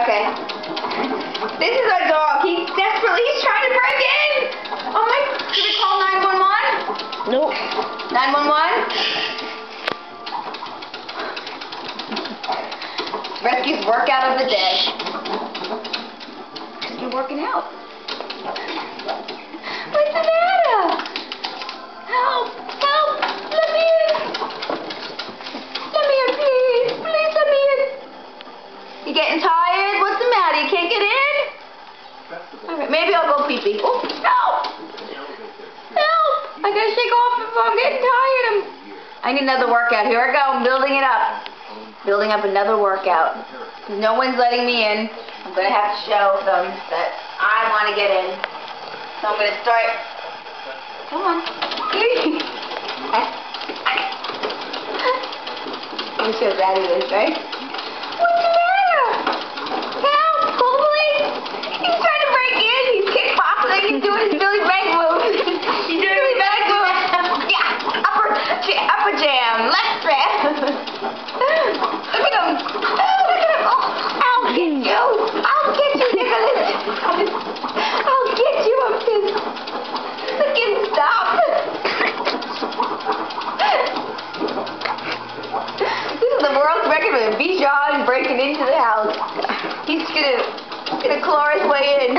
Okay. This is our dog. He's trying to break in. Oh my, should we call 911? Nope. 911? Rescue's workout of the day. You're working out. What's the matter? Help! Help! Let me in! Let me in, please! Please let me in! You getting tired? What's the matter? You can't get in? Okay, maybe I'll go pee-pee. Oh, help! Help! I gotta shake off if I'm getting tired. I need another workout. Here I go. I'm building it up. Building up another workout. No one's letting me in. I'm going to have to show them that I want to get in. So I'm going to start. Come on. I'm so bad at this, right? What's the matter? Help! Call the police! He's trying to break in. He's kickboxing. He's doing his Billy Bank move. He's doing Billy Bank move. Yeah. Upper jam. Left jam. Look at him. Oh, look at him. Oh, I'll get you. I'll get you, Nicholas. I'll get you up this. Look at him. Stop. This is the world's record with Bichon breaking into the house. He's gonna claw his way in.